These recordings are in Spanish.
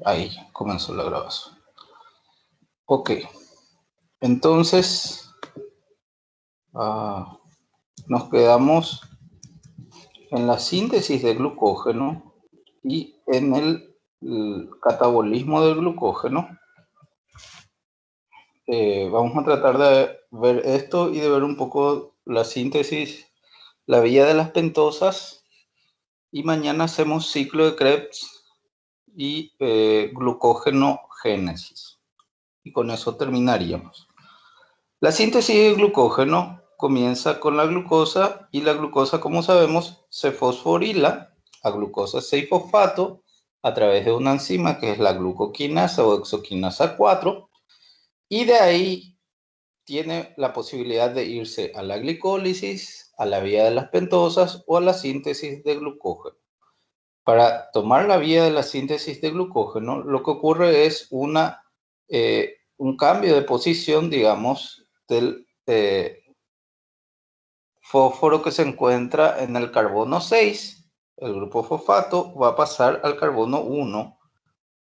Ahí comenzó la grabación. Ok. Entonces, nos quedamos en la síntesis de glucógeno y en el catabolismo del glucógeno. Vamos a tratar de ver esto y de ver un poco la síntesis, la vía de las pentosas, y mañana hacemos ciclo de Krebs y glucógeno génesis. Y con eso terminaríamos. La síntesis de glucógeno comienza con la glucosa, y la glucosa, como sabemos, se fosforila a glucosa 6-fosfato a través de una enzima que es la glucoquinasa o exoquinasa 4, y de ahí tiene la posibilidad de irse a la glicólisis, a la vía de las pentosas o a la síntesis de glucógeno. Para tomar la vía de la síntesis de glucógeno, lo que ocurre es un cambio de posición, digamos, del fósforo que se encuentra en el carbono 6, el grupo fosfato, va a pasar al carbono 1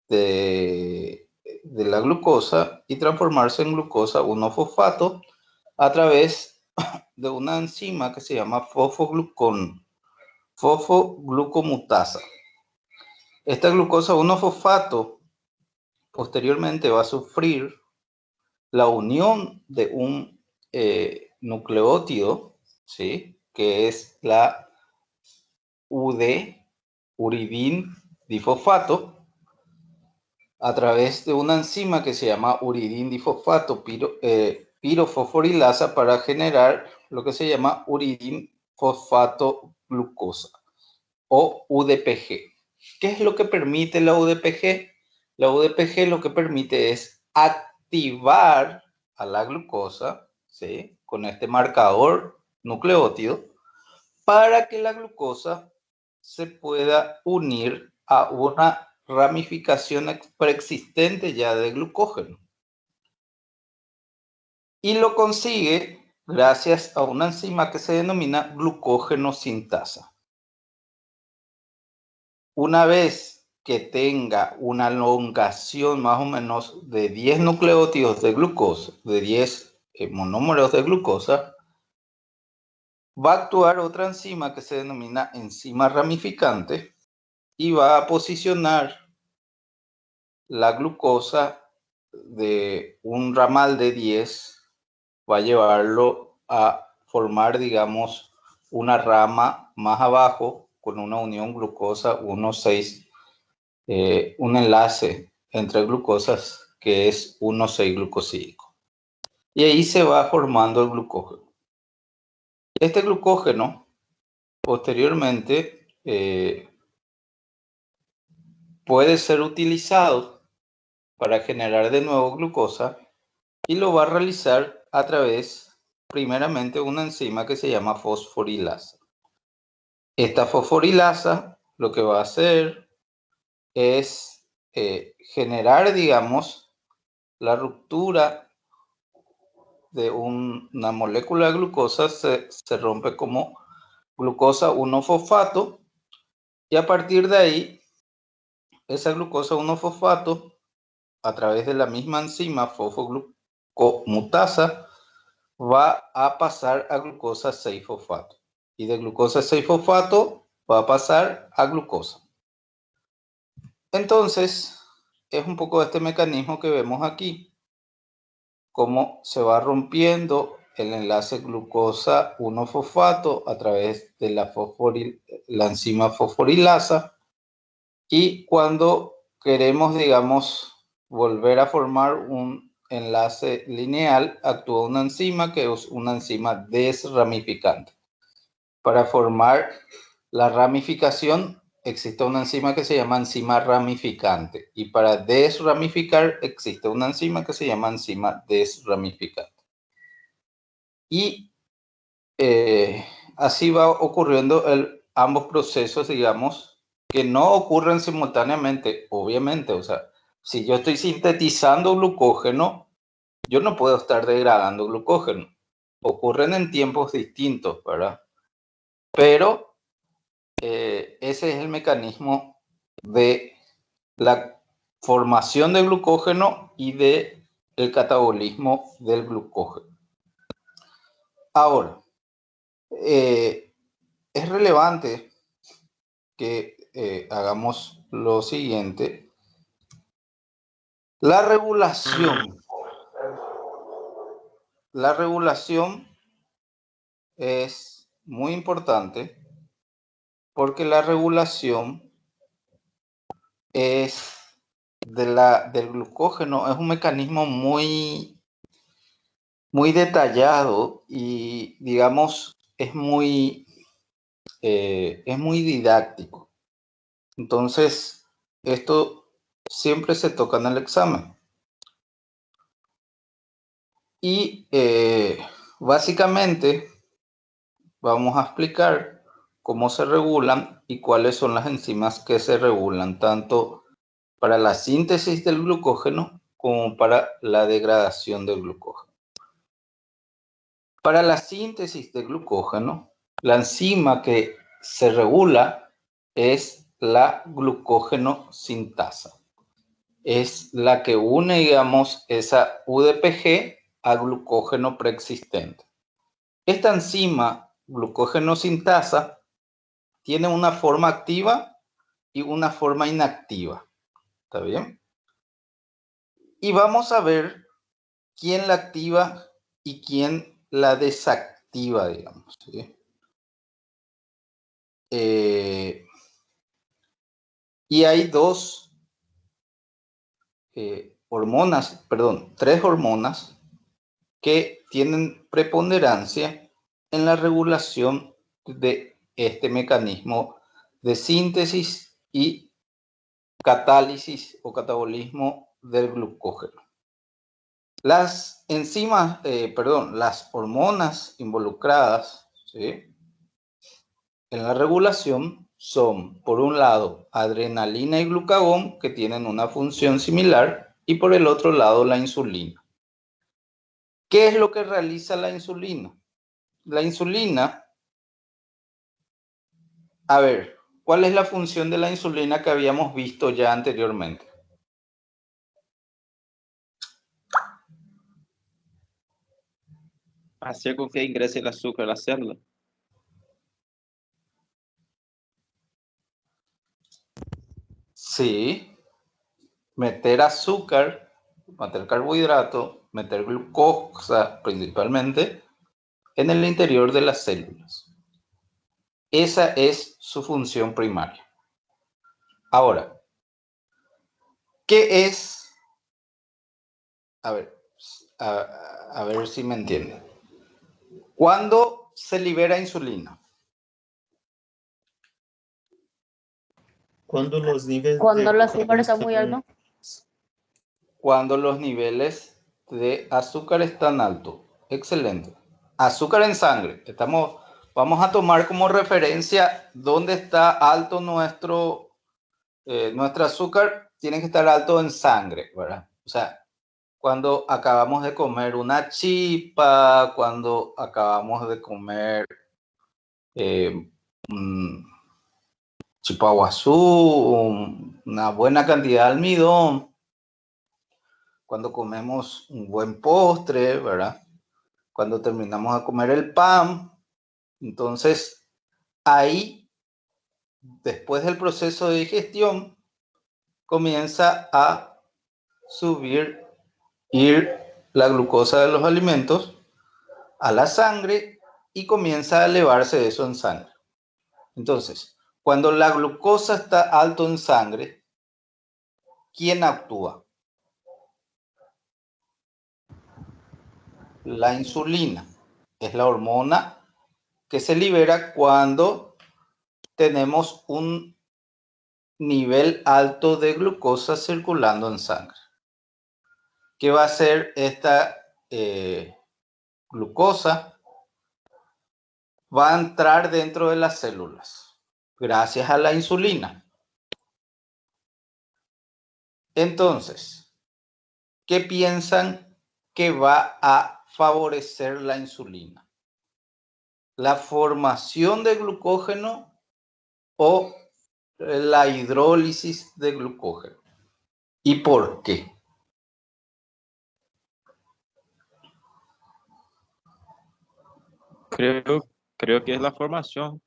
de la glucosa y transformarse en glucosa 1-fosfato a través de una enzima que se llama fosfoglucomutasa. Esta glucosa 1-fosfato posteriormente va a sufrir la unión de un nucleótido, ¿sí?, que es la uridín difosfato, a través de una enzima que se llama uridín difosfato pirofosforilasa para generar lo que se llama uridín fosfato glucosa o UDPG. ¿Qué es lo que permite la UDPG? La UDPG lo que permite es activar a la glucosa, ¿sí?, con este marcador nucleótido, para que la glucosa se pueda unir a una ramificación preexistente ya de glucógeno. Y lo consigue gracias a una enzima que se denomina glucógeno sintasa. Una vez que tenga una elongación más o menos de 10 nucleótidos de glucosa, de 10 monómeros de glucosa, va a actuar otra enzima que se denomina enzima ramificante y va a posicionar la glucosa de un ramal de 10, va a llevarlo a formar, digamos, una rama más abajo con una unión glucosa 1,6, un enlace entre glucosas que es 1,6-glucosídico. Y ahí se va formando el glucógeno. Este glucógeno, posteriormente, puede ser utilizado para generar de nuevo glucosa, y lo va a realizar a través, primeramente, de una enzima que se llama fosforilasa. Esta fosforilasa lo que va a hacer es generar, digamos, la ruptura de una molécula de glucosa, se rompe como glucosa 1-fosfato, y a partir de ahí, esa glucosa 1-fosfato, a través de la misma enzima fosfoglucomutasa, va a pasar a glucosa 6-fosfato. Y de glucosa 6-fosfato va a pasar a glucosa. Entonces, es un poco este mecanismo que vemos aquí, cómo se va rompiendo el enlace glucosa 1-fosfato a través de la enzima fosforilasa, y cuando queremos, digamos, volver a formar un enlace lineal, actúa una enzima que es una enzima desramificante. Para formar la ramificación existe una enzima que se llama enzima ramificante, y para desramificar existe una enzima que se llama enzima desramificante. Y así va ocurriendo ambos procesos, digamos, que no ocurren simultáneamente, obviamente. O sea, si yo estoy sintetizando glucógeno, yo no puedo estar degradando glucógeno. Ocurren en tiempos distintos, ¿verdad? pero ese es el mecanismo de la formación de glucógeno y de el catabolismo del glucógeno. Ahora, es relevante que hagamos lo siguiente. La regulación es muy importante porque la regulación es del glucógeno, es un mecanismo muy detallado y, digamos, es muy didáctico. Entonces, esto siempre se toca en el examen. Y básicamente vamos a explicar cómo se regulan y cuáles son las enzimas que se regulan, tanto para la síntesis del glucógeno como para la degradación del glucógeno. Para la síntesis de glucógeno, la enzima que se regula es la glucógeno sintasa. Es la que une, digamos, esa UDPG a glucógeno preexistente. Esta enzima, glucógeno sintasa, tiene una forma activa y una forma inactiva. ¿Está bien? Y vamos a ver quién la activa y quién la desactiva, digamos. ¿Sí? Y hay tres hormonas que tienen preponderancia en la regulación de este mecanismo de síntesis y catálisis o catabolismo del glucógeno. Las enzimas, las hormonas involucradas, ¿sí?, en la regulación son, por un lado, adrenalina y glucagón, que tienen una función similar, y por el otro lado, la insulina. ¿Qué es lo que realiza la insulina? La insulina, a ver, ¿cuál es la función de la insulina que habíamos visto ya anteriormente? Hacer con que ingrese el azúcar a la célula. Sí, meter azúcar, meter carbohidrato, meter glucosa principalmente en el interior de las células. Esa es su función primaria. Ahora, ¿qué es? A ver si me entienden. ¿Cuándo se libera insulina? Cuando los niveles Cuando de el azúcar está muy alto. Cuando los niveles de azúcar están altos. Excelente. Azúcar en sangre. Vamos a tomar como referencia dónde está alto nuestro azúcar. Tiene que estar alto en sangre, ¿verdad? O sea, cuando acabamos de comer una chipa, cuando acabamos de comer chipa guazú, una buena cantidad de almidón, cuando comemos un buen postre, ¿verdad? Cuando terminamos de comer el pan. Entonces, ahí, después del proceso de digestión, comienza a ir la glucosa de los alimentos a la sangre y comienza a elevarse eso en sangre. Entonces, cuando la glucosa está alto en sangre, ¿quién actúa? La insulina. Es la hormona que se libera cuando tenemos un nivel alto de glucosa circulando en sangre. ¿Qué va a hacer esta glucosa? Va a entrar dentro de las células gracias a la insulina. Entonces, ¿qué piensan que va a favorecer la insulina? la formación de glucógeno o la hidrólisis de glucógeno. ¿Y por qué? Creo que es la formación.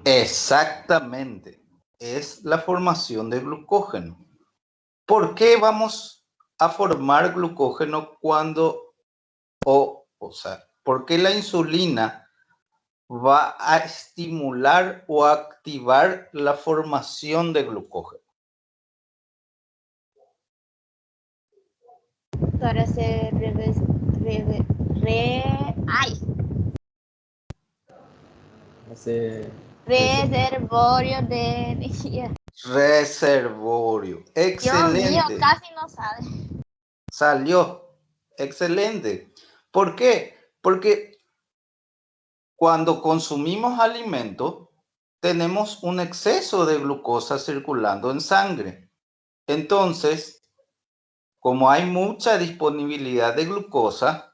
Exactamente, es la formación de glucógeno. ¿Por qué vamos a formar glucógeno cuando, o sea, por qué la insulina va a estimular o activar la formación de glucógeno? Para hacer reservorio de energía. Reservorio. Excelente. Dios mío, casi no sabe. Salió. Excelente. ¿Por qué? Porque cuando consumimos alimento, tenemos un exceso de glucosa circulando en sangre. Entonces, como hay mucha disponibilidad de glucosa,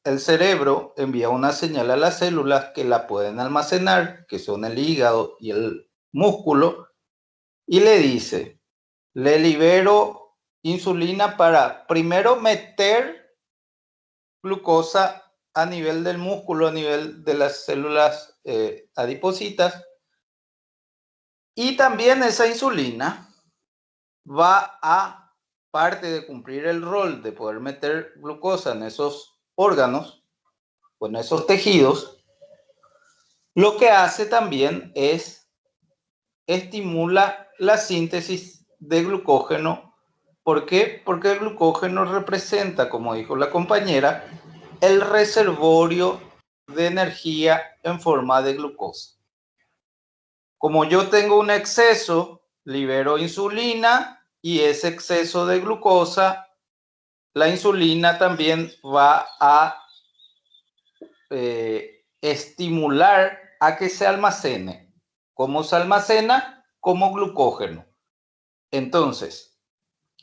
el cerebro envía una señal a las células que la pueden almacenar, que son el hígado y el músculo, y le dice, le libero insulina para primero meter glucosa a nivel del músculo, a nivel de las células adipocitas, y también esa insulina va a, parte de cumplir el rol de poder meter glucosa en esos órganos o en esos tejidos, lo que hace también es estimula la síntesis de glucógeno. ¿Por qué? Porque el glucógeno representa, como dijo la compañera, el reservorio de energía en forma de glucosa. Como yo tengo un exceso, libero insulina y ese exceso de glucosa, la insulina también va a estimular a que se almacene. ¿Cómo se almacena? Como glucógeno. Entonces,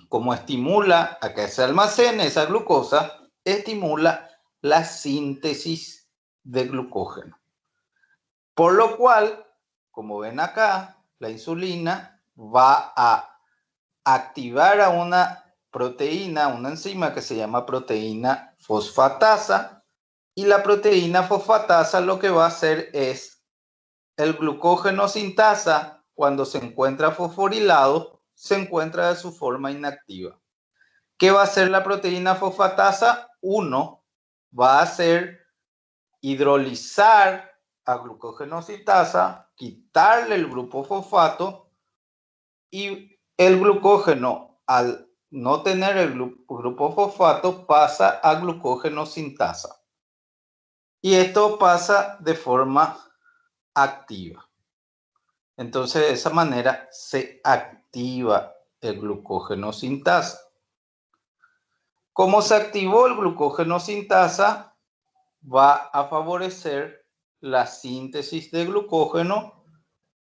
como estimula a que se almacene esa glucosa, estimula la síntesis de glucógeno. Por lo cual, como ven acá, la insulina va a activar a una proteína, una enzima que se llama proteína fosfatasa, y la proteína fosfatasa lo que va a hacer es el glucógeno sintasa, cuando se encuentra fosforilado, se encuentra de su forma inactiva. ¿Qué va a hacer la proteína fosfatasa? Uno, va a hacer hidrolizar a glucógeno sintasa, quitarle el grupo fosfato, y el glucógeno, al no tener el grupo fosfato, pasa a glucógeno sintasa. Y esto pasa de forma activa. Entonces, de esa manera se activa el glucógeno sintasa. Como se activó el glucógeno sintasa, va a favorecer la síntesis de glucógeno,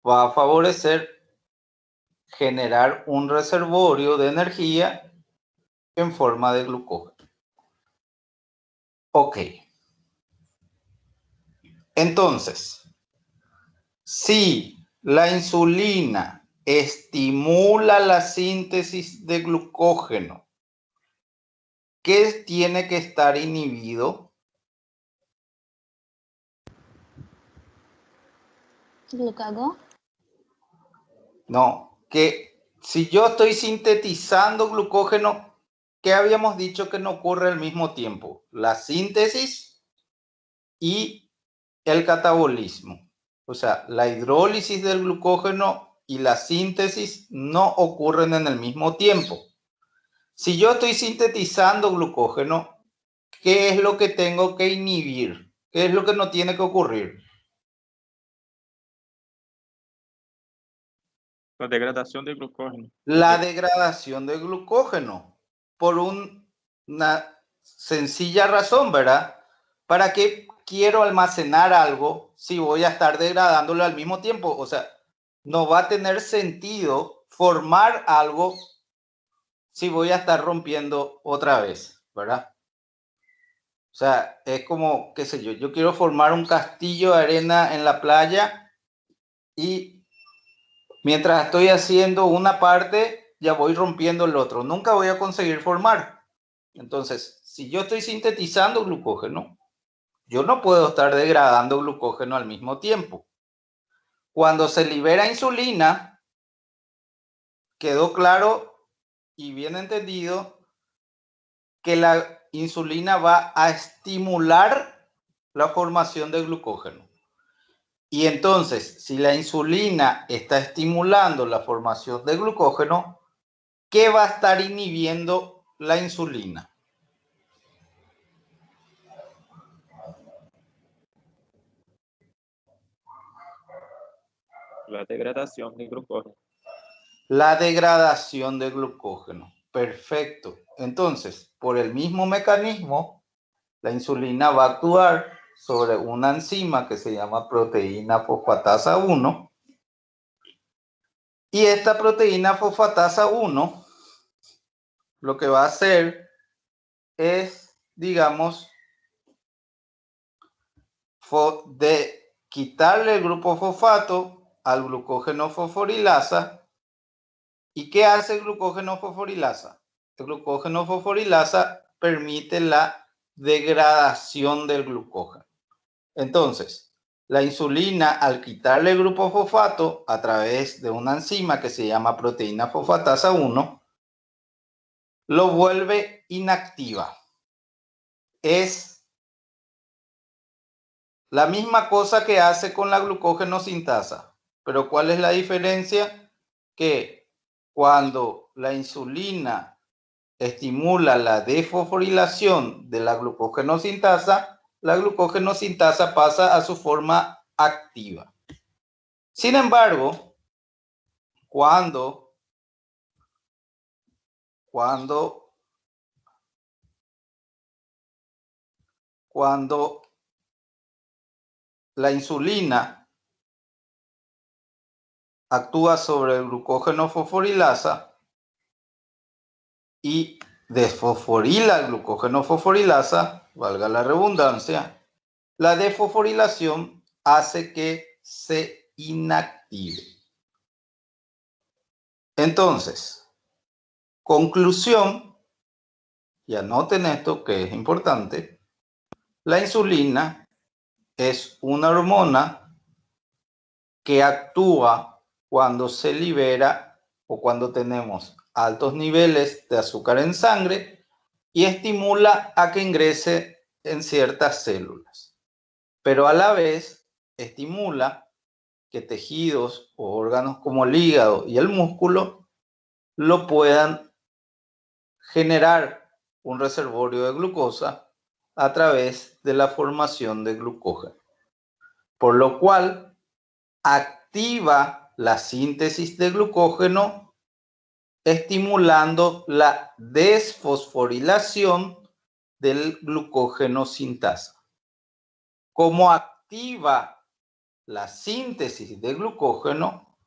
va a favorecer generar un reservorio de energía en forma de glucógeno. Ok. Entonces, si la insulina estimula la síntesis de glucógeno, ¿qué tiene que estar inhibido? ¿Glucago? No, que si yo estoy sintetizando glucógeno, ¿qué habíamos dicho que no ocurre al mismo tiempo? La síntesis y el catabolismo. O sea, la hidrólisis del glucógeno y la síntesis no ocurren en el mismo tiempo. Si yo estoy sintetizando glucógeno, ¿qué es lo que tengo que inhibir? ¿Qué es lo que no tiene que ocurrir? La degradación de glucógeno. La degradación de glucógeno. Por una sencilla razón, ¿verdad? ¿Para qué quiero almacenar algo si voy a estar degradándolo al mismo tiempo? O sea, no va a tener sentido formar algo si voy a estar rompiendo otra vez, ¿verdad? O sea, es como, qué sé yo, yo quiero formar un castillo de arena en la playa y mientras estoy haciendo una parte, ya voy rompiendo el otro. Nunca voy a conseguir formar. Entonces, si yo estoy sintetizando glucógeno, yo no puedo estar degradando glucógeno al mismo tiempo. Cuando se libera insulina, quedó claro y bien entendido que la insulina va a estimular la formación de glucógeno. Y entonces, si la insulina está estimulando la formación de glucógeno, ¿qué va a estar inhibiendo la insulina? La degradación de glucógeno. La degradación de glucógeno. Perfecto. Entonces, por el mismo mecanismo, la insulina va a actuar sobre una enzima que se llama proteína fosfatasa 1. Y esta proteína fosfatasa 1 lo que va a hacer es, digamos, de quitarle el grupo fosfato al glucógeno fosforilasa. ¿Y qué hace el glucógeno fosforilasa? El glucógeno fosforilasa permite la degradación del glucógeno. Entonces, la insulina, al quitarle el grupo fosfato a través de una enzima que se llama proteína fosfatasa 1, lo vuelve inactiva. Es la misma cosa que hace con la glucógeno sintasa, pero ¿cuál es la diferencia? Que cuando la insulina estimula la desfosforilación de la glucógeno sintasa, la glucógeno sintasa pasa a su forma activa. Sin embargo, cuando la insulina actúa sobre el glucógeno fosforilasa y desfosforila el glucógeno fosforilasa, valga la redundancia, la desfosforilación hace que se inactive. Entonces, conclusión, y anoten esto que es importante, la insulina es una hormona que actúa cuando se libera o cuando tenemos altos niveles de azúcar en sangre y estimula a que ingrese en ciertas células. Pero a la vez estimula que tejidos o órganos como el hígado y el músculo lo puedan generar un reservorio de glucosa a través de la formación de glucógeno, por lo cual activa la síntesis de glucógeno estimulando la desfosforilación del glucógeno sintasa. Como activa la síntesis de glucógeno,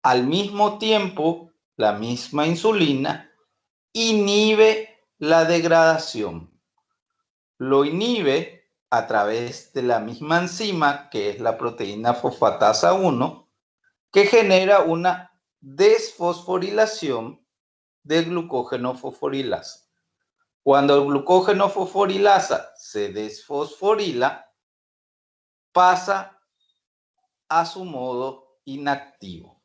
al mismo tiempo la misma insulina inhibe la degradación. Lo inhibe a través de la misma enzima que es la proteína fosfatasa 1, que genera una desfosforilación del glucógeno fosforilasa. Cuando el glucógeno fosforilasa se desfosforila, pasa a su modo inactivo.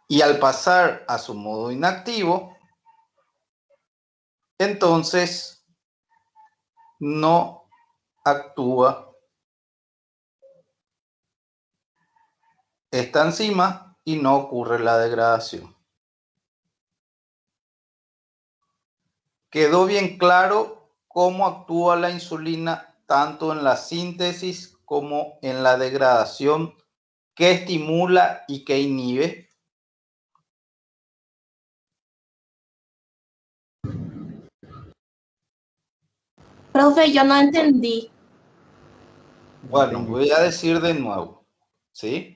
Y al pasar a su modo inactivo, entonces no actúa esta enzima y no ocurre la degradación. ¿Quedó bien claro cómo actúa la insulina tanto en la síntesis como en la degradación? ¿Qué estimula y qué inhibe? Profe, yo no entendí. Bueno, voy a decir de nuevo, ¿sí?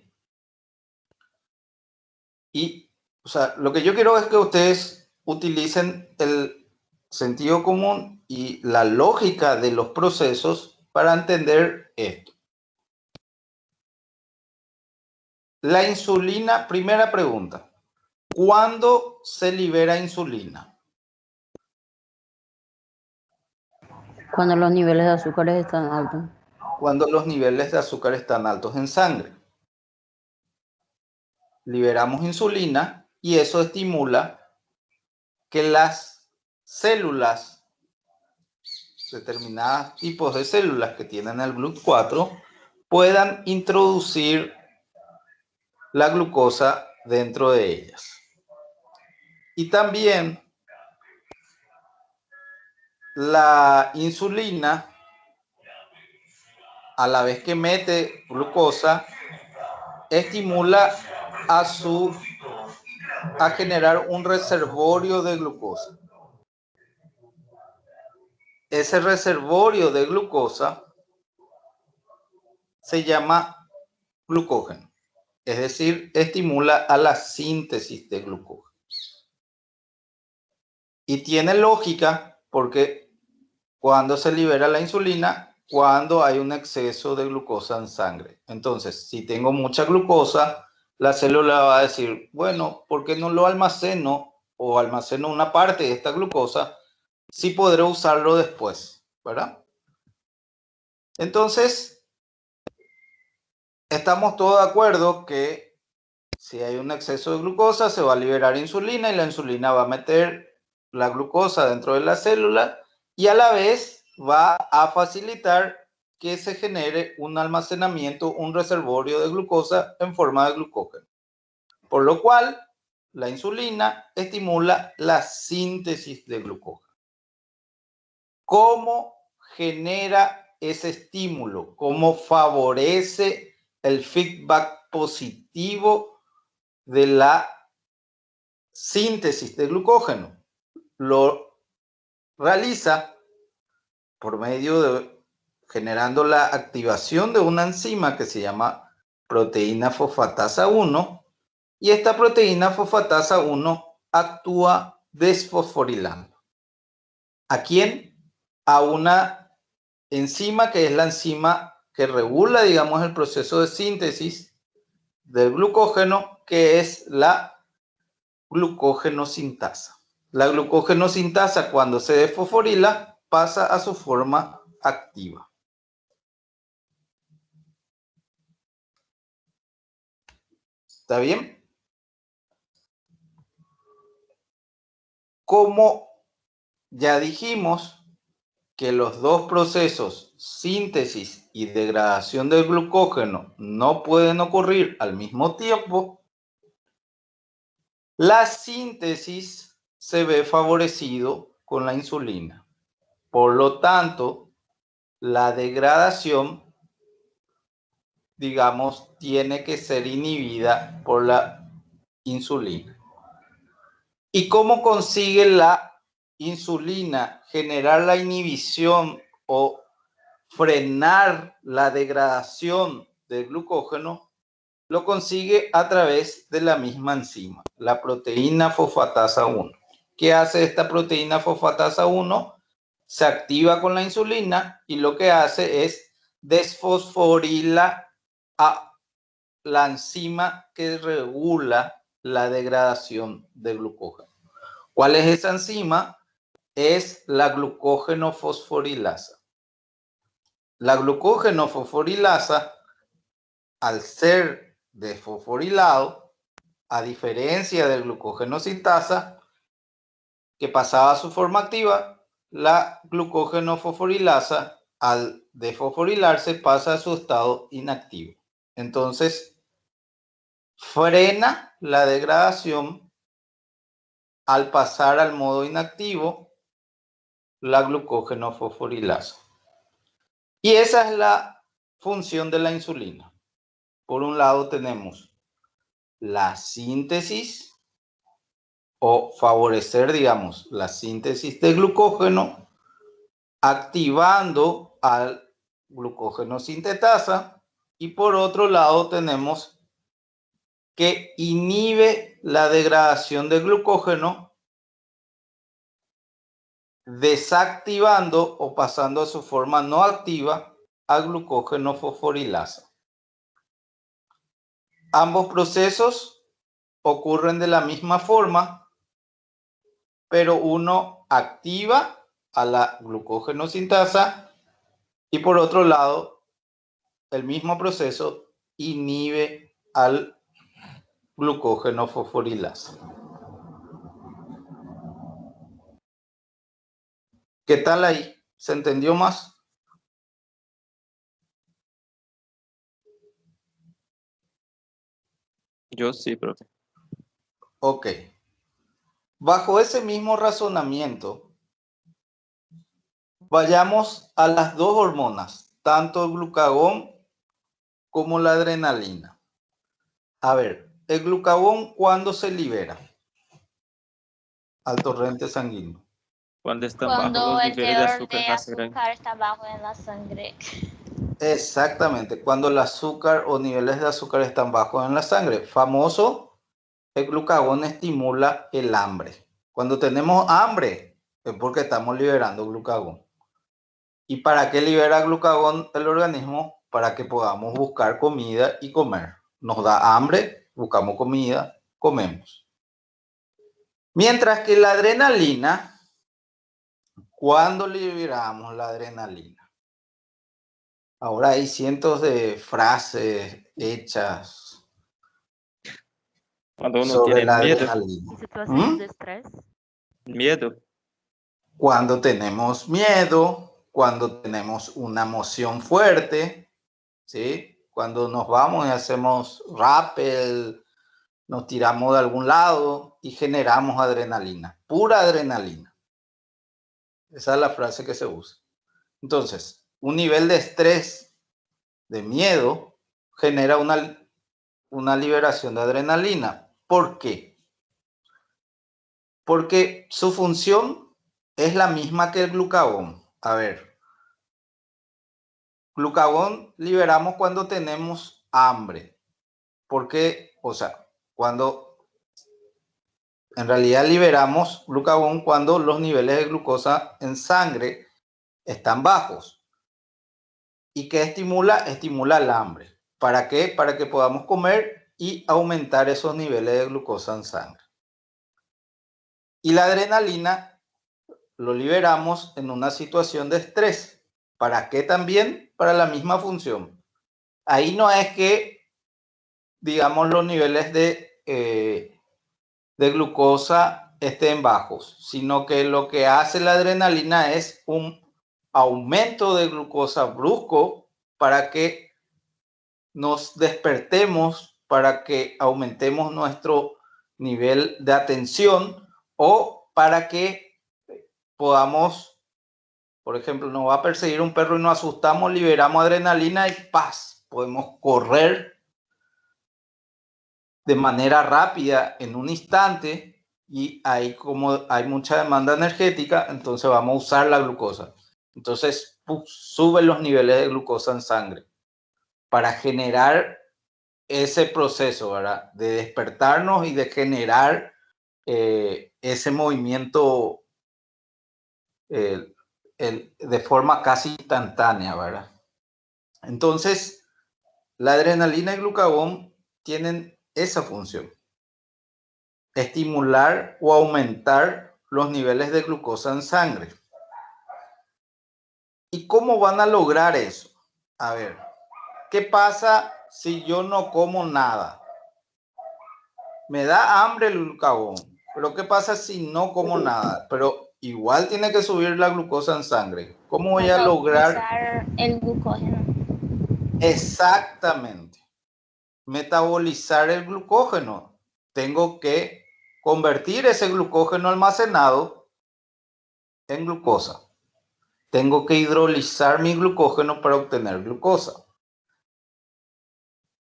Y, o sea, lo que yo quiero es que ustedes utilicen sentido común y la lógica de los procesos para entender esto. La insulina, primera pregunta. ¿Cuándo se libera insulina? Cuando los niveles de azúcares están altos. Cuando los niveles de azúcar están altos en sangre. Liberamos insulina y eso estimula que las células, determinados tipos de células que tienen el GLUT4, puedan introducir la glucosa dentro de ellas. Y también la insulina, a la vez que mete glucosa, estimula a generar un reservorio de glucosa. Ese reservorio de glucosa se llama glucógeno, es decir, estimula a la síntesis de glucógeno. Y tiene lógica porque cuando se libera la insulina, cuando hay un exceso de glucosa en sangre. Entonces, si tengo mucha glucosa, la célula va a decir, bueno, ¿por qué no lo almaceno o almaceno una parte de esta glucosa si podré usarlo después, ¿verdad? Entonces, estamos todos de acuerdo que si hay un exceso de glucosa, se va a liberar insulina y la insulina va a meter la glucosa dentro de la célula y a la vez va a facilitar que se genere un almacenamiento, un reservorio de glucosa en forma de glucógeno. Por lo cual, la insulina estimula la síntesis de glucógeno. ¿Cómo genera ese estímulo? ¿Cómo favorece el feedback positivo de la síntesis de glucógeno? Lo realiza por medio de generando la activación de una enzima que se llama proteína fosfatasa 1 y esta proteína fosfatasa 1 actúa desfosforilando. ¿A quién? A una enzima que es la enzima que regula, digamos, el proceso de síntesis del glucógeno, que es la glucógeno-sintasa. La glucógeno-sintasa, cuando se desfosforila, pasa a su forma activa. ¿Está bien? Como ya dijimos que los dos procesos, síntesis y degradación del glucógeno, no pueden ocurrir al mismo tiempo, la síntesis se ve favorecido con la insulina. Por lo tanto, la degradación, digamos, tiene que ser inhibida por la insulina. ¿Y cómo consigue la insulina generar la inhibición o frenar la degradación del glucógeno? Lo consigue a través de la misma enzima, la proteína fosfatasa 1. ¿Qué hace esta proteína fosfatasa 1? Se activa con la insulina y lo que hace es desfosforila a la enzima que regula la degradación del glucógeno. ¿Cuál es esa enzima? Es la glucógeno fosforilasa. La glucógeno fosforilasa, al ser desfosforilado, a diferencia del glucógeno sintasa, que pasaba a su forma activa, la glucógeno fosforilasa, al desfosforilarse, pasa a su estado inactivo. Entonces, frena la degradación al pasar al modo inactivo la glucógeno fosforilasa. Y esa es la función de la insulina. Por un lado tenemos la síntesis o favorecer, digamos, la síntesis de glucógeno activando al glucógeno sintetasa y por otro lado tenemos que inhibe la degradación de glucógeno desactivando o pasando a su forma no activa a glucógeno fosforilasa. Ambos procesos ocurren de la misma forma, pero uno activa a la glucógeno sintasa y por otro lado, el mismo proceso inhibe al glucógeno fosforilasa. ¿Qué tal ahí? ¿Se entendió más? Yo sí, profe. Ok. Bajo ese mismo razonamiento, vayamos a las dos hormonas, tanto el glucagón como la adrenalina. A ver, el glucagón, ¿cuándo se libera al torrente sanguíneo? Cuando están bajos Cuando los el niveles de teor azúcar de en la sangre. azúcar está bajo en la sangre. Exactamente, cuando el azúcar o niveles de azúcar están bajos en la sangre. Famoso, el glucagón estimula el hambre. Cuando tenemos hambre es porque estamos liberando glucagón. ¿Y para qué libera glucagón el organismo? Para que podamos buscar comida y comer. Nos da hambre, buscamos comida, comemos. Mientras que la adrenalina, ¿cuándo liberamos la adrenalina? Ahora hay cientos de frases hechas Cuando uno sobre tiene la miedo. adrenalina. Situaciones de estrés. Miedo. Cuando tenemos miedo, cuando tenemos una emoción fuerte, ¿sí? Cuando nos vamos y hacemos rappel, nos tiramos de algún lado y generamos adrenalina, pura adrenalina. Esa es la frase que se usa. Entonces, un nivel de estrés, de miedo, genera una liberación de adrenalina. ¿Por qué? Porque su función es la misma que el glucagón. A ver, glucagón liberamos cuando tenemos hambre. Porque, o sea, cuando en realidad liberamos glucagón cuando los niveles de glucosa en sangre están bajos. ¿Y qué estimula? Estimula el hambre. ¿Para qué? Para que podamos comer y aumentar esos niveles de glucosa en sangre. Y la adrenalina lo liberamos en una situación de estrés. ¿Para qué también? Para la misma función. Ahí no es que, digamos, los niveles de glucosa estén bajos, sino que lo que hace la adrenalina es un aumento de glucosa brusco para que nos despertemos, para que aumentemos nuestro nivel de atención o para que podamos, por ejemplo, nos va a perseguir un perro y nos asustamos, liberamos adrenalina y ¡paz! Podemos correr de manera rápida en un instante y ahí como hay mucha demanda energética, entonces vamos a usar la glucosa. Entonces suben los niveles de glucosa en sangre para generar ese proceso, ¿verdad? De despertarnos y de generar ese movimiento de forma casi instantánea, ¿verdad? Entonces, la adrenalina y glucagón tienen esa función. Estimular o aumentar los niveles de glucosa en sangre. ¿Y cómo van a lograr eso? A ver, ¿qué pasa si yo no como nada? Me da hambre el glucagón, pero ¿qué pasa si no como nada? Pero igual tiene que subir la glucosa en sangre. ¿Cómo voy a lograr? Metabolizar el glucógeno. Exactamente. Metabolizar el glucógeno. Tengo que convertir ese glucógeno almacenado en glucosa. Tengo que hidrolizar mi glucógeno para obtener glucosa.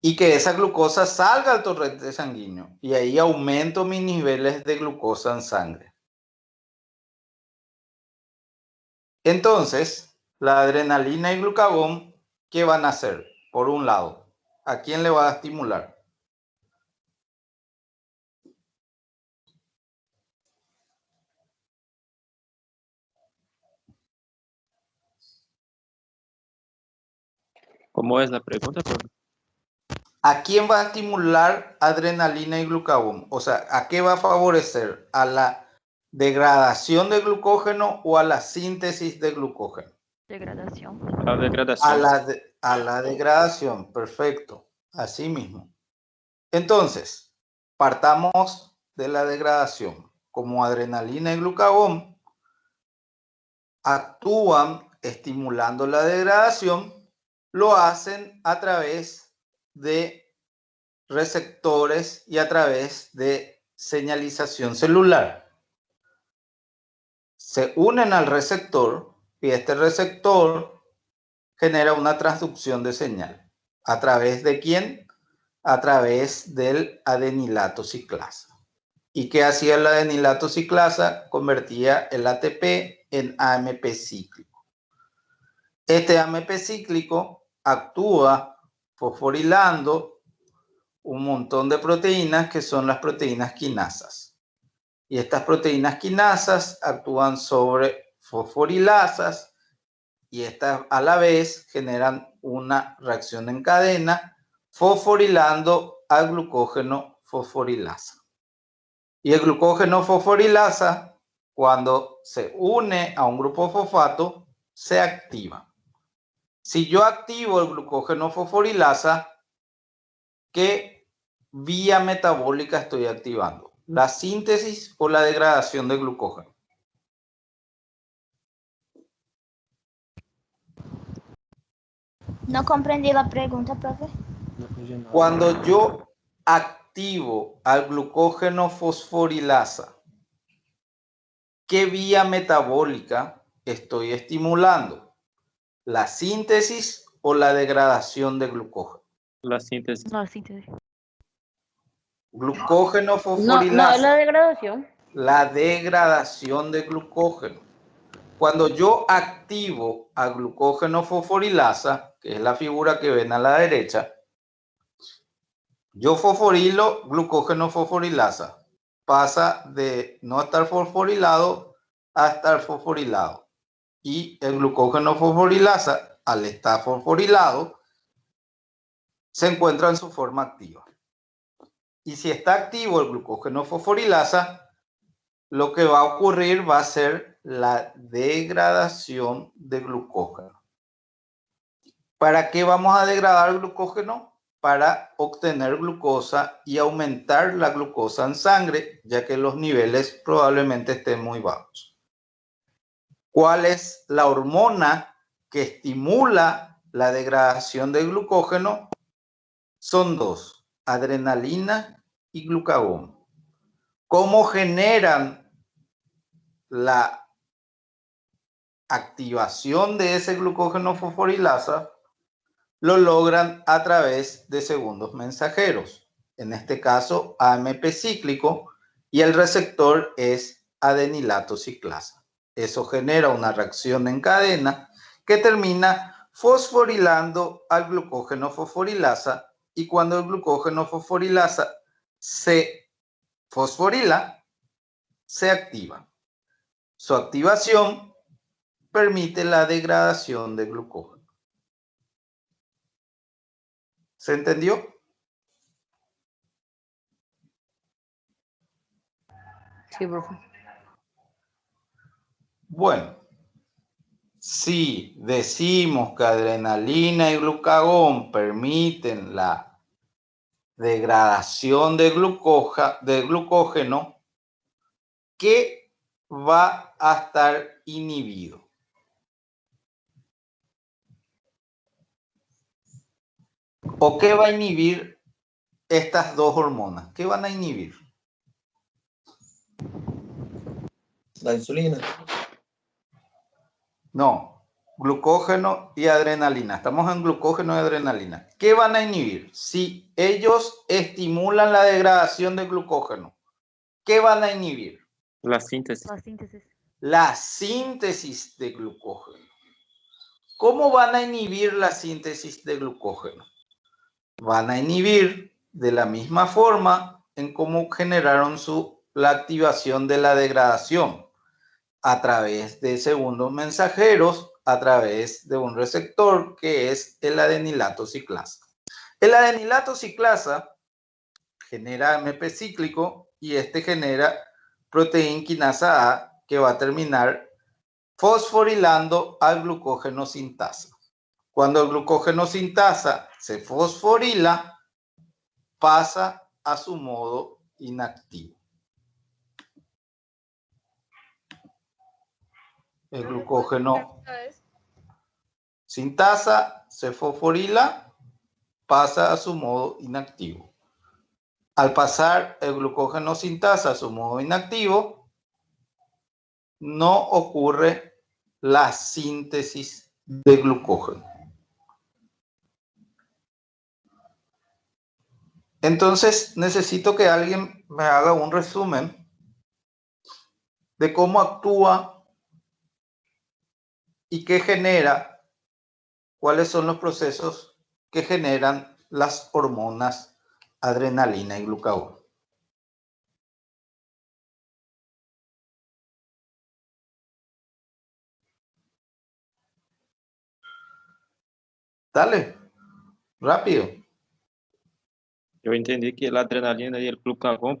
Y que esa glucosa salga al torrente sanguíneo. Y ahí aumento mis niveles de glucosa en sangre. Entonces, la adrenalina y glucagón, ¿qué van a hacer? Por un lado, ¿a quién le va a estimular? ¿Cómo es la pregunta, profe? ¿A quién va a estimular adrenalina y glucagón? O sea, ¿a qué va a favorecer? ¿A la degradación de glucógeno o a la síntesis de glucógeno? Degradación. La A degradación. la degradación, perfecto. Así mismo. Entonces, partamos de la degradación. Como adrenalina y glucagón actúan estimulando la degradación, lo hacen a través de receptores y a través de señalización celular. Se unen al receptor y este receptor genera una transducción de señal. ¿A través de quién? A través del adenilato ciclasa. ¿Y qué hacía el adenilato ciclasa? Convertía el ATP en AMP cíclico. Este AMP cíclico actúa fosforilando un montón de proteínas que son las proteínas quinasas. Y estas proteínas quinasas actúan sobre fosforilasas y estas a la vez generan una reacción en cadena fosforilando al glucógeno fosforilasa. Y el glucógeno fosforilasa, cuando se une a un grupo fosfato, se activa. Si yo activo el glucógeno fosforilasa, ¿qué vía metabólica estoy activando? ¿La síntesis o la degradación de glucógeno? No comprendí la pregunta, profe. Cuando yo activo al glucógeno fosforilasa, ¿qué vía metabólica estoy estimulando? ¿La síntesis o la degradación de glucógeno? La síntesis. No, síntesis. Glucógeno No, fosforilasa. es la degradación. La degradación de glucógeno. Cuando yo activo a glucógeno fosforilasa, que es la figura que ven a la derecha, yo fosforilo glucógeno fosforilasa. Pasa de no estar fosforilado a estar fosforilado. Y el glucógeno fosforilasa, al estar fosforilado, se encuentra en su forma activa. Y si está activo el glucógeno fosforilasa, lo que va a ocurrir va a ser la degradación de glucógeno. ¿Para qué vamos a degradar el glucógeno? Para obtener glucosa y aumentar la glucosa en sangre, ya que los niveles probablemente estén muy bajos. ¿Cuál es la hormona que estimula la degradación de glucógeno? Son dos, adrenalina y glucagón. ¿Cómo generan la activación de ese glucógeno fosforilasa? Lo logran a través de segundos mensajeros, en este caso AMP cíclico, y el receptor es adenilato ciclasa. Eso genera una reacción en cadena que termina fosforilando al glucógeno fosforilasa, y cuando el glucógeno fosforilasa se fosforila, se activa. Su activación permite la degradación de glucógeno. ¿Se entendió? Sí, profe. Bueno, si decimos que adrenalina y glucagón permiten la degradación de glucógeno, ¿qué va a estar inhibido? ¿O qué va a inhibir estas dos hormonas? ¿Qué van a inhibir? La insulina. No, glucógeno y adrenalina. Estamos en glucógeno y adrenalina. ¿Qué van a inhibir? Si ellos estimulan la degradación de glucógeno, ¿qué van a inhibir? La síntesis. La síntesis. La síntesis de glucógeno. ¿Cómo van a inhibir la síntesis de glucógeno? Van a inhibir de la misma forma en cómo generaron la activación de la degradación, a través de segundos mensajeros a través de un receptor que es el adenilato ciclasa. El adenilato ciclasa genera AMP cíclico y este genera proteína quinasa A que va a terminar fosforilando al glucógeno sintasa. Cuando el glucógeno sintasa se fosforila, pasa a su modo inactivo. El glucógeno sintasa se fosforila, pasa a su modo inactivo. Al pasar el glucógeno sintasa a su modo inactivo, no ocurre la síntesis de glucógeno. Entonces, necesito que alguien me haga un resumen de cómo actúa y qué genera, cuáles son los procesos que generan las hormonas adrenalina y glucagón. Dale, rápido. Yo entendí que la adrenalina y el glucagón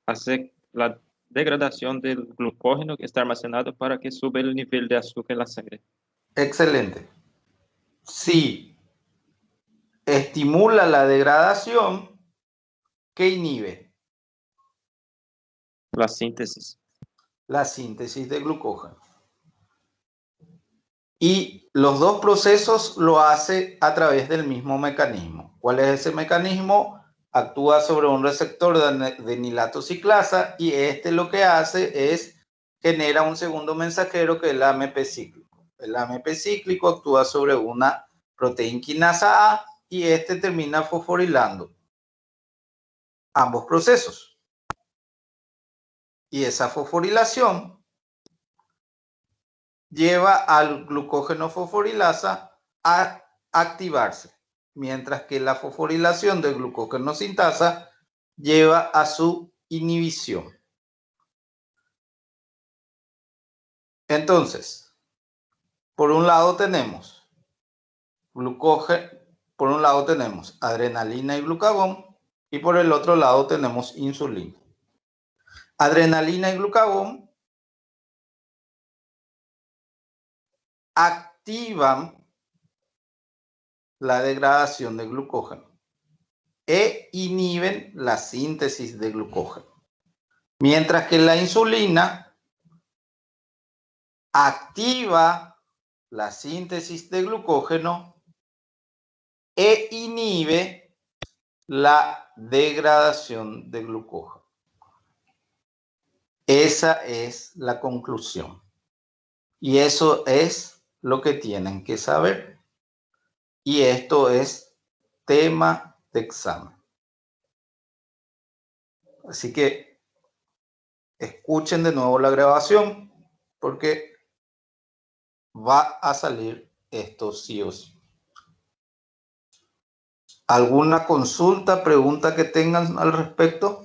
hacen la degradación del glucógeno que está almacenado para que suba el nivel de azúcar en la sangre. Excelente. Sí, estimula la degradación, ¿qué inhibe? La síntesis. La síntesis de glucógeno. Y los dos procesos lo hace a través del mismo mecanismo. ¿Cuál es ese mecanismo? Actúa sobre un receptor de adenilato ciclasa y este lo que hace es genera un segundo mensajero que es el AMP cíclico. El AMP cíclico actúa sobre una proteína quinasa A y este termina fosforilando ambos procesos. Y esa fosforilación lleva al glucógeno fosforilasa a activarse, mientras que la fosforilación del glucógeno sintasa lleva a su inhibición. Entonces, por un lado tenemos glucógeno, por un lado tenemos adrenalina y glucagón y por el otro lado tenemos insulina. Adrenalina y glucagón activan la degradación de glucógeno e inhiben la síntesis de glucógeno. Mientras que la insulina activa la síntesis de glucógeno e inhibe la degradación de glucógeno. Esa es la conclusión. Y eso es lo que tienen que saber. Y esto es tema de examen. Así que escuchen de nuevo la grabación porque va a salir esto sí o sí. ¿Alguna consulta, pregunta que tengan al respecto?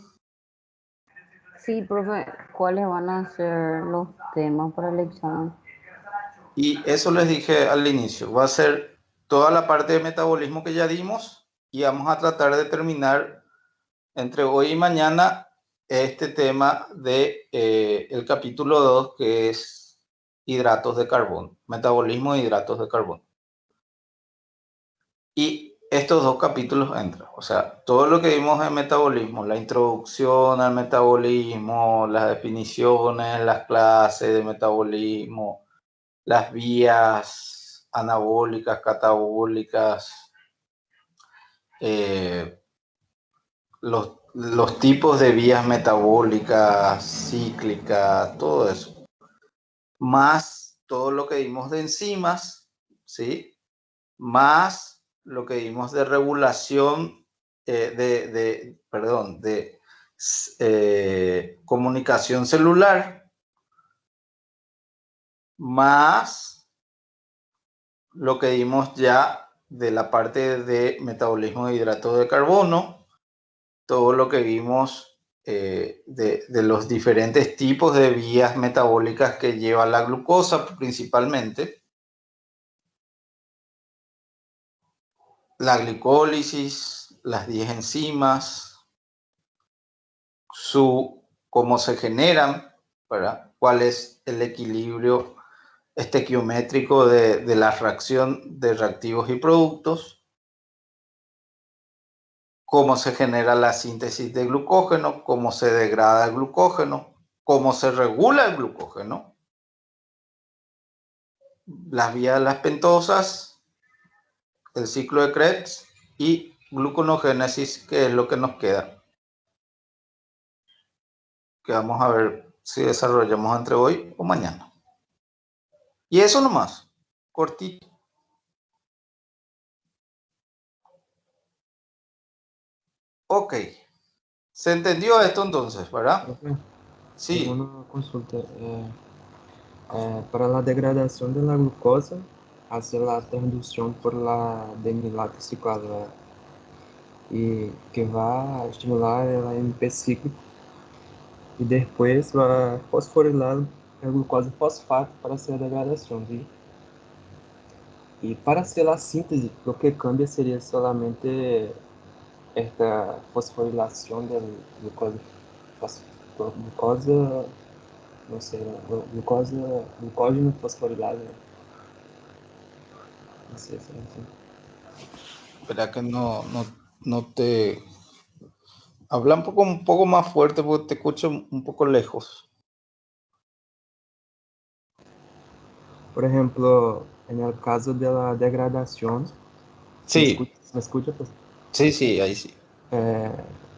Sí, profe, ¿cuáles van a ser los temas para el examen? Y eso les dije al inicio, va a ser toda la parte de metabolismo que ya dimos y vamos a tratar de terminar entre hoy y mañana este tema de el capítulo 2 que es hidratos de carbono, metabolismo de hidratos de carbono. Y estos dos capítulos entran, o sea, todo lo que vimos en metabolismo, la introducción al metabolismo, las definiciones, las clases de metabolismo, las vías anabólicas, catabólicas, los tipos de vías metabólicas, cíclicas, todo eso. Más todo lo que vimos de enzimas, ¿sí? Más lo que vimos de regulación, de comunicación celular, más lo que vimos ya de la parte de metabolismo de hidratos de carbono, todo lo que vimos de los diferentes tipos de vías metabólicas que lleva la glucosa principalmente, la glicólisis, las 10 enzimas, cómo se generan, ¿verdad? Cuál es el equilibrio estequiométrico de la reacción de reactivos y productos, cómo se genera la síntesis de glucógeno, cómo se degrada el glucógeno, cómo se regula el glucógeno, las vías de las pentosas, el ciclo de Krebs y gluconogénesis, que es lo que nos queda. Que vamos a ver si desarrollamos entre hoy o mañana. Y eso nomás, cortito. Ok. ¿Se entendió esto entonces, verdad? Profe, Sí. tengo una consulta. Para la degradación de la glucosa, hace la transducción por la adenilato ciclado, ¿verdad? Y que va a estimular el AMP cíclico y después va a fosforilar el glucosa fosfato para hacer la degradación, ¿sí? Y para hacer la síntesis, lo que cambia sería solamente esta fosforilación del glucosa, no sé, glucógeno fosforilado. No sé si es así. Espera que no te... Habla un poco más fuerte porque te escucho un poco lejos. Por ejemplo, en el caso de la degradación, Sí, ¿me escucha? Pues, sí, ahí sí.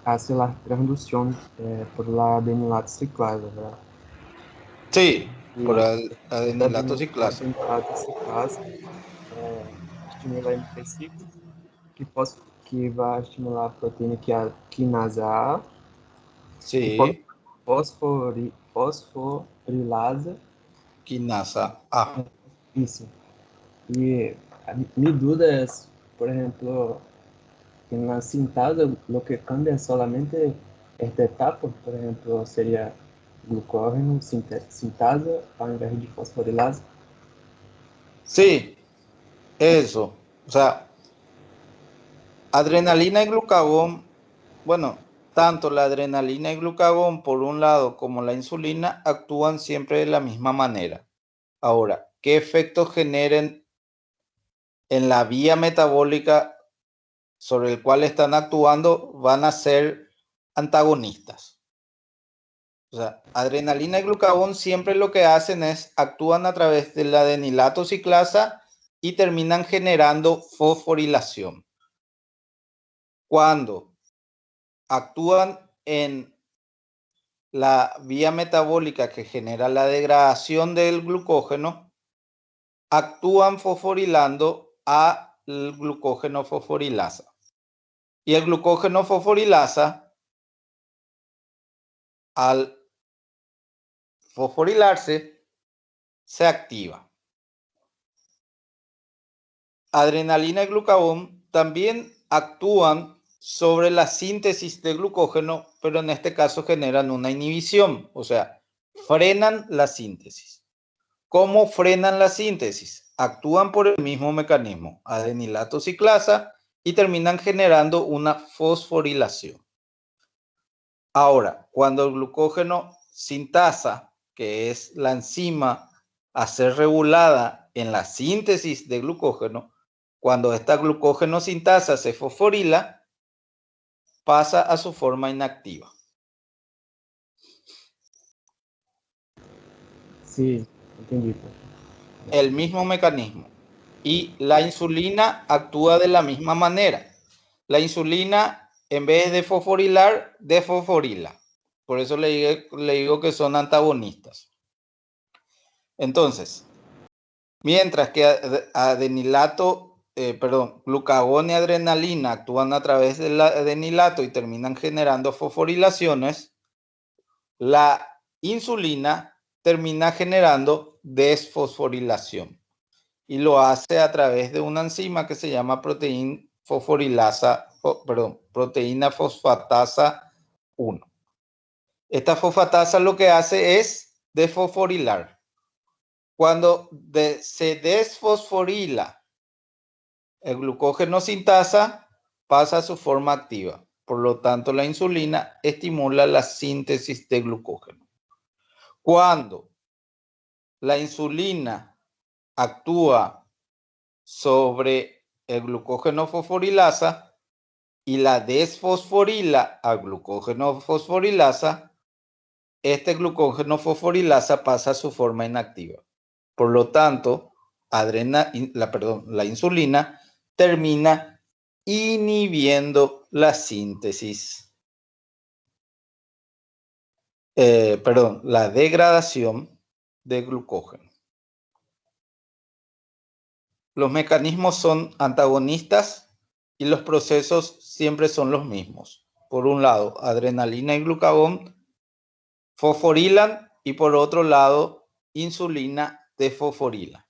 hace la transducción por la adenilato ciclasa, ¿verdad? Sí, Y por esta adenilato ciclasa. adenilato ciclasa estimula a MP cíclico, que vai estimular a proteína quinasa A e Sí, fosforilasa. quinasa A. Isso. E mi duda é, por ejemplo, en la sintasa lo que cambia solamente esta etapa, por ejemplo, sería glucógeno, sintasa, ao invés de fosforilasa. Sí, eso. O sea, adrenalina y glucagón, bueno, tanto la adrenalina y glucagón por un lado como la insulina actúan siempre de la misma manera. Ahora, ¿qué efectos generen en la vía metabólica sobre el cual están actuando? Van a ser antagonistas. O sea, adrenalina y glucagón siempre lo que hacen es actúan a través de la adenilato ciclasa y terminan generando fosforilación. Cuando actúan en la vía metabólica que genera la degradación del glucógeno, actúan fosforilando al glucógeno fosforilasa. Y el glucógeno fosforilasa, al fosforilarse, se activa. Adrenalina y glucagón también actúan sobre la síntesis de glucógeno, pero en este caso generan una inhibición, o sea, frenan la síntesis. ¿Cómo frenan la síntesis? Actúan por el mismo mecanismo, adenilato ciclasa, y terminan generando una fosforilación. Ahora, cuando el glucógeno sintasa, que es la enzima a ser regulada en la síntesis de glucógeno, cuando esta glucógeno sintasa se fosforila, pasa a su forma inactiva. Sí, entendi. El mismo mecanismo. Y la insulina actúa de la misma manera. La insulina, en vez de fosforilar, desfosforila. Por eso le digo que son antagonistas. Entonces, mientras que glucagón y adrenalina actúan a través del adenilato y terminan generando fosforilaciones, la insulina termina generando desfosforilación y lo hace a través de una enzima que se llama proteína fosfatasa 1. Esta fosfatasa lo que hace es desfosforilar. Cuando se desfosforila El glucógeno sin tasa pasa a su forma activa. Por lo tanto, la insulina estimula la síntesis de glucógeno. Cuando la insulina actúa sobre el glucógeno fosforilasa y la desfosforila al glucógeno fosforilasa, este glucógeno fosforilasa pasa a su forma inactiva. Por lo tanto, la insulina termina inhibiendo la síntesis, la degradación de glucógeno. Los mecanismos son antagonistas y los procesos siempre son los mismos. Por un lado, adrenalina y glucagón fosforilan y por otro lado, insulina desfosforila.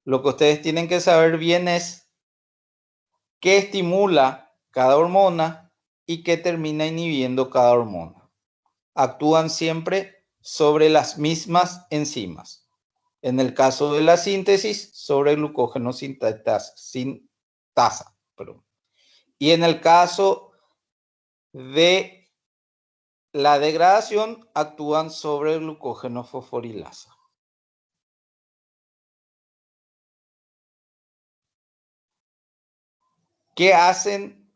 Lo que ustedes tienen que saber bien es qué estimula cada hormona y qué termina inhibiendo cada hormona. Actúan siempre sobre las mismas enzimas. En el caso de la síntesis, sobre glucógeno sin tasa. Y en el caso de la degradación, actúan sobre el glucógeno fosforilasa. ¿Qué hacen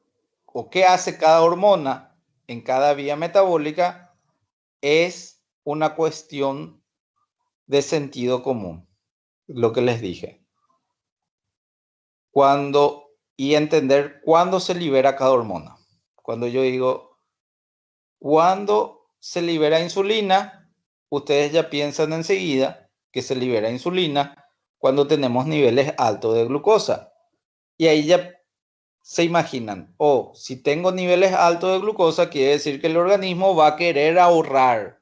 o qué hace cada hormona en cada vía metabólica? Es una cuestión de sentido común, lo que les dije. Y entender cuándo se libera cada hormona. Cuando yo digo, cuando se libera insulina, ustedes ya piensan enseguida que se libera insulina cuando tenemos niveles altos de glucosa. Y ahí ya se imaginan, si tengo niveles altos de glucosa, quiere decir que el organismo va a querer ahorrar.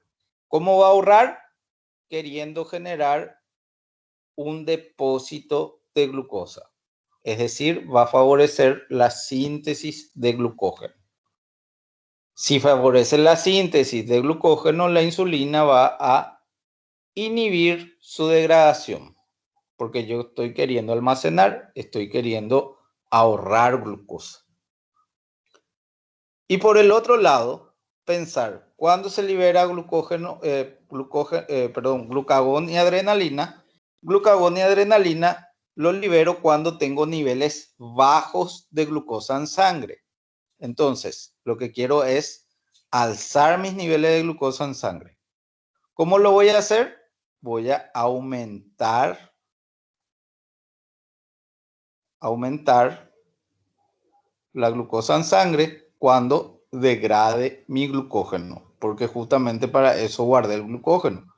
¿Cómo va a ahorrar? Queriendo generar un depósito de glucosa. Es decir, va a favorecer la síntesis de glucógeno. Si favorece la síntesis de glucógeno, la insulina va a inhibir su degradación, porque yo estoy queriendo almacenar, estoy queriendo ahorrar glucosa. Y por el otro lado, pensar, ¿cuándo se libera glucagón y adrenalina? Glucagón y adrenalina los libero cuando tengo niveles bajos de glucosa en sangre. Entonces, lo que quiero es alzar mis niveles de glucosa en sangre. ¿Cómo lo voy a hacer? Voy a aumentar la glucosa en sangre cuando degrade mi glucógeno, porque justamente para eso guardé el glucógeno.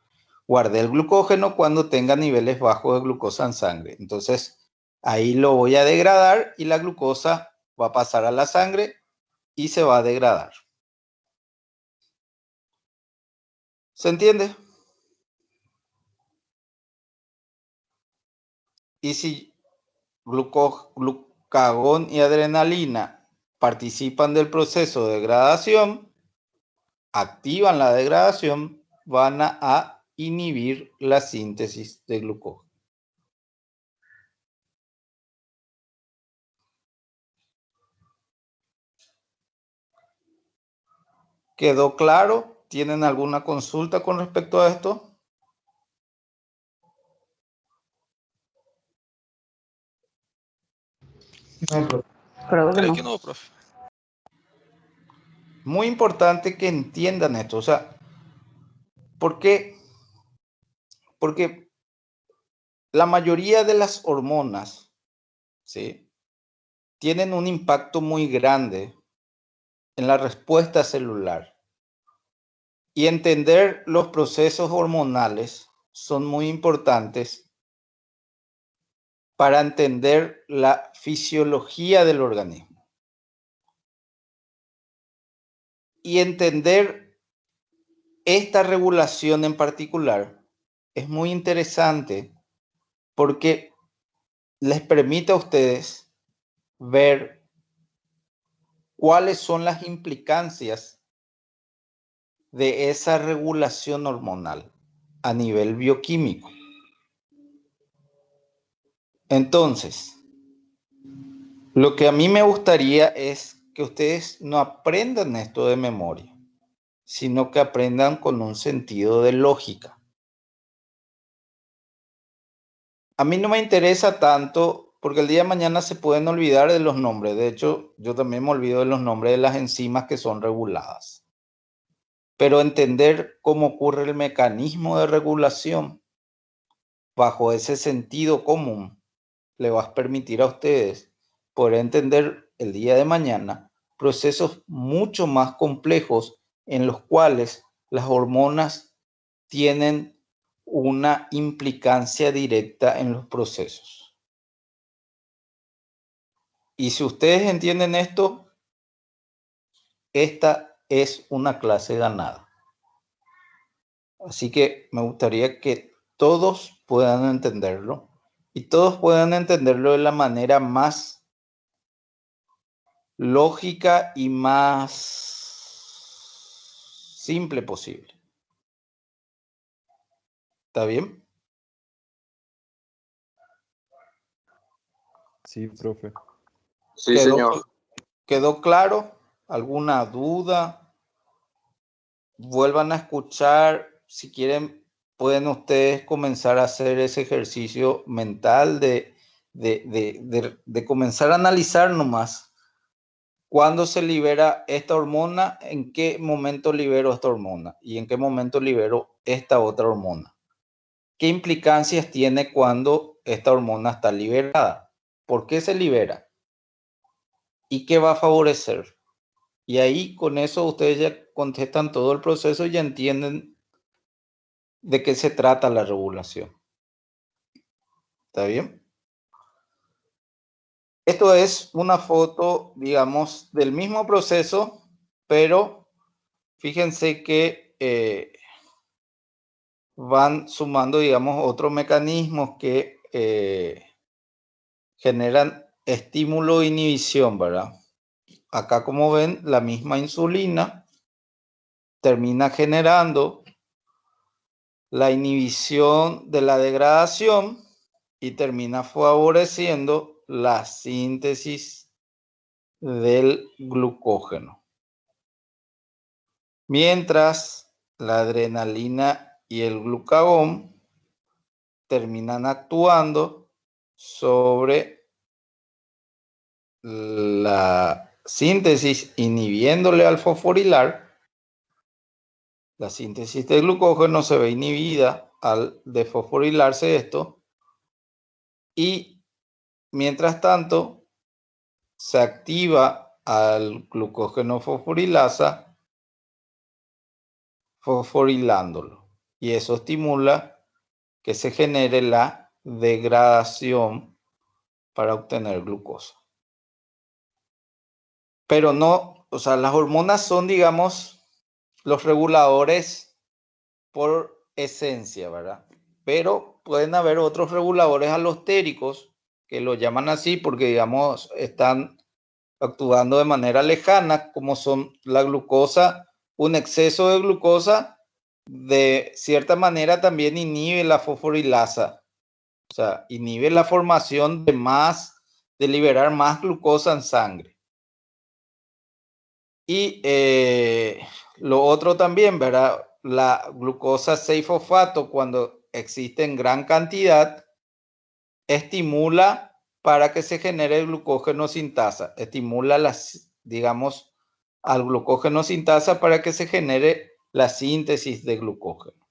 Guardé el glucógeno cuando tenga niveles bajos de glucosa en sangre. Entonces, ahí lo voy a degradar y la glucosa va a pasar a la sangre y se va a degradar. ¿Se entiende? Y si glucagón y adrenalina participan del proceso de degradación, activan la degradación, van a inhibir la síntesis de glucógeno. ¿Quedó claro? ¿Tienen alguna consulta con respecto a esto? No, profe. Creo que Creo no. que no, profe. Muy importante que entiendan esto. O sea, ¿por qué? Porque la mayoría de las hormonas, ¿sí?, tienen un impacto muy grande en la respuesta celular. Y entender los procesos hormonales son muy importantes para entender la fisiología del organismo. Y entender esta regulación en particular es muy interesante porque les permite a ustedes ver cuáles son las implicancias de esa regulación hormonal a nivel bioquímico. Entonces, Lo que a mí me gustaría es que ustedes no aprendan esto de memoria, sino que aprendan con un sentido de lógica. A mí no me interesa tanto porque el día de mañana se pueden olvidar de los nombres. De hecho, yo también me olvido de los nombres de las enzimas que son reguladas. Pero entender cómo ocurre el mecanismo de regulación bajo ese sentido común le va a permitir a ustedes poder entender el día de mañana procesos mucho más complejos en los cuales las hormonas tienen una implicancia directa en los procesos. Y si ustedes entienden esto, esta es una clase ganada. Así que me gustaría que todos puedan entenderlo y todos puedan entenderlo de la manera más lógica y más simple posible. ¿Está bien? Sí, profe. Sí, señor. ¿Quedó claro? ¿Alguna duda? Vuelvan a escuchar. Si quieren, pueden ustedes comenzar a hacer ese ejercicio mental de comenzar a analizar nomás cuándo se libera esta hormona, en qué momento libero esta hormona y en qué momento libero esta otra hormona. ¿Qué implicancias tiene cuando esta hormona está liberada? ¿Por qué se libera? ¿Y qué va a favorecer? Y ahí con eso ustedes ya contestan todo el proceso y ya entienden de qué se trata la regulación. ¿Está bien? Esto es una foto, digamos, del mismo proceso, pero fíjense que van sumando, digamos, otros mecanismos que generan estímulo e inhibición, ¿verdad? Acá, como ven, la misma insulina termina generando la inhibición de la degradación y termina favoreciendo la síntesis del glucógeno. Mientras la adrenalina y el glucagón terminan actuando sobre la síntesis, inhibiéndole al fosforilar. La síntesis de glucógeno se ve inhibida al desfosforilarse esto y mientras tanto se activa al glucógeno fosforilasa fosforilándolo y eso estimula que se genere la degradación para obtener glucosa. Pero no, o sea, las hormonas son, digamos, los reguladores por esencia, ¿verdad? Pero pueden haber otros reguladores alostéricos que lo llaman así porque, digamos, están actuando de manera lejana, como son la glucosa. Un exceso de glucosa de cierta manera también inhibe la fosforilasa, o sea, inhibe la formación de liberar más glucosa en sangre. Y lo otro también, ¿verdad? La glucosa 6-fosfato, cuando existe en gran cantidad, estimula para que se genere el glucógeno sintasa. Estimula, digamos, al glucógeno sintasa para que se genere la síntesis de glucógeno.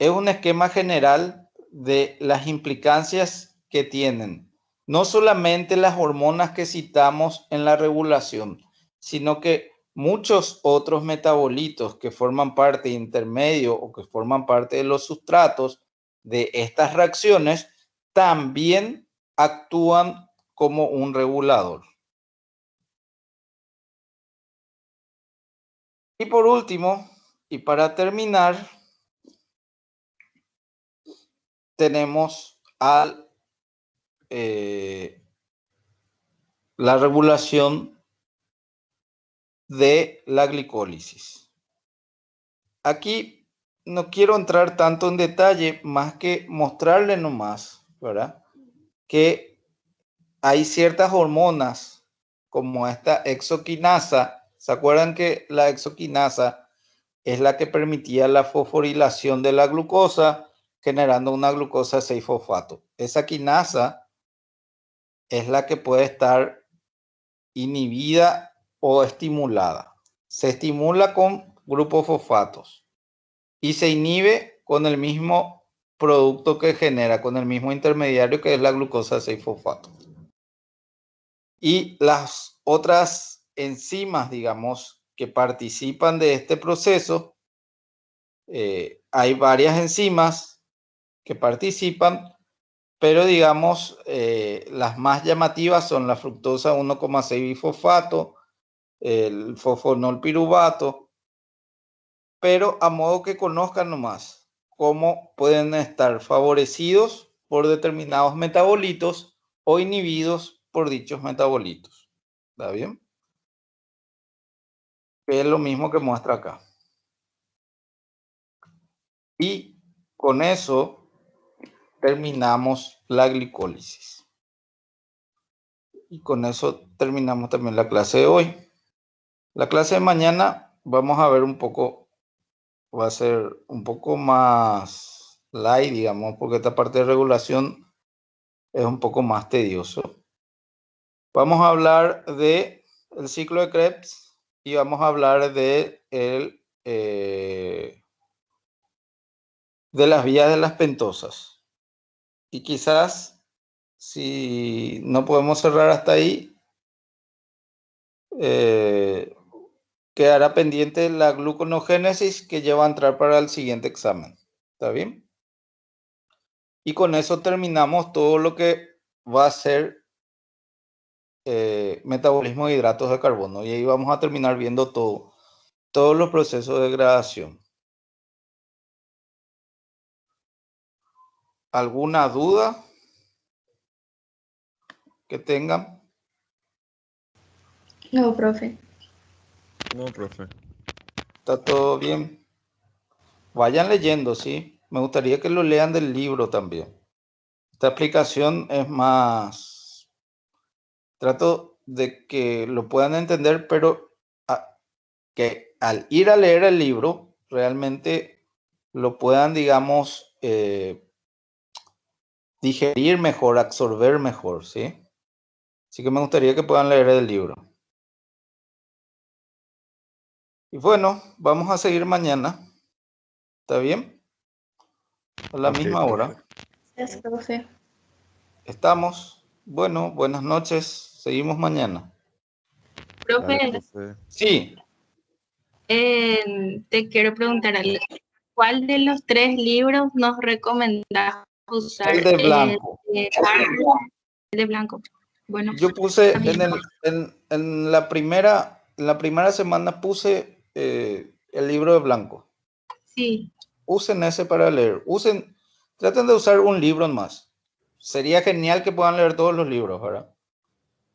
Es un esquema general de las implicancias que tienen no solamente las hormonas que citamos en la regulación, sino que muchos otros metabolitos que forman parte intermedio o que forman parte de los sustratos de estas reacciones también actúan como un regulador. Y por último, y para terminar, tenemos la regulación de la glicólisis. Aquí no quiero entrar tanto en detalle, más que mostrarle nomás, ¿verdad? Que hay ciertas hormonas como esta exoquinasa. ¿Se acuerdan que la exoquinasa es la que permitía la fosforilación de la glucosa, generando una glucosa 6-fosfato? Esa quinasa es la que puede estar inhibida o estimulada. Se estimula con grupos fosfatos y se inhibe con el mismo producto que genera, con el mismo intermediario que es la glucosa 6-fosfato. Y las otras enzimas, digamos, que participan de este proceso, hay varias enzimas que participan, pero digamos, las más llamativas son la fructosa 1,6-bifosfato, el fosfonolpiruvato, pero a modo que conozcan nomás cómo pueden estar favorecidos por determinados metabolitos o inhibidos por dichos metabolitos. ¿Está bien? Que es lo mismo que muestra acá. Y con eso terminamos la glicólisis. Y con eso terminamos también la clase de hoy. La clase de mañana vamos a ver un poco, va a ser un poco más light, digamos, porque esta parte de regulación es un poco más tedioso. Vamos a hablar de el ciclo de Krebs y vamos a hablar de las vías de las pentosas. Y quizás, si no podemos cerrar hasta ahí, quedará pendiente la gluconogénesis que ya va a entrar para el siguiente examen. ¿Está bien? Y con eso terminamos todo lo que va a ser metabolismo de hidratos de carbono. Y ahí vamos a terminar viendo todos los procesos de degradación. ¿Alguna duda que tengan? No, profe. No, profe. ¿Está todo bien? Vayan leyendo, ¿sí? Me gustaría que lo lean del libro también. Esta explicación es más... Trato de que lo puedan entender, pero que al ir a leer el libro, realmente lo puedan, digamos, digerir mejor, absorber mejor, ¿sí? Así que me gustaría que puedan leer el libro. Y bueno, vamos a seguir mañana. ¿Está bien? A la misma profe. hora. Gracias, profe. Estamos. Bueno, buenas noches. Seguimos mañana. Profe, Dale, profe. Sí. te quiero preguntar, ¿cuál de los 3 libros nos recomendás usar? El de blanco. El de blanco. Bueno, Yo puse también. en la primera semana puse el libro de blanco. Sí. Usen ese para leer. Traten de usar un libro más. Sería genial que puedan leer todos los libros, ¿verdad?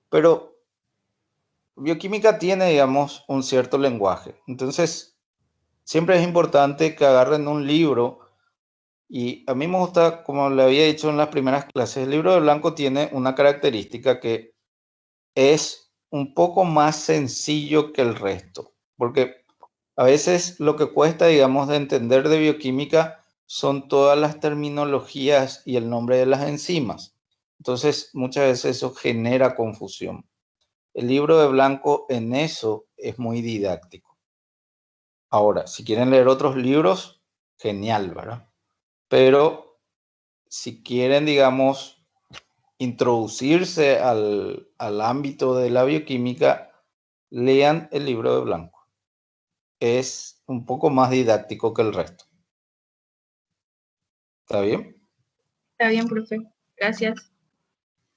Pero bioquímica tiene, digamos, un cierto lenguaje. Entonces, siempre es importante que agarren un libro. Y a mí me gusta, como le había dicho en las primeras clases, el libro de blanco tiene una característica que es un poco más sencillo que el resto, porque a veces lo que cuesta, digamos, de entender de bioquímica son todas las terminologías y el nombre de las enzimas. Entonces, muchas veces eso genera confusión. El libro de blanco en eso es muy didáctico. Ahora, si quieren leer otros libros, genial, ¿verdad? Pero si quieren, digamos, introducirse al ámbito de la bioquímica, lean el libro de blanco. Es un poco más didáctico que el resto. ¿Está bien? Está bien, profe. Gracias.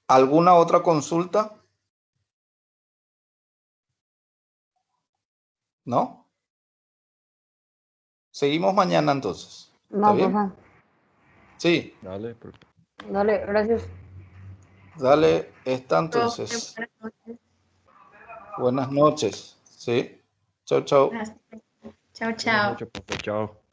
¿Alguna otra consulta? ¿No? Seguimos mañana entonces. ¿Está No, bien? profe. Sí. Dale, profe. Dale, gracias. Dale, está Profe, entonces. buenas noches. Buenas noches. Sí. Chao, chao. Chao, Buenas chao. noches, profe. Chao.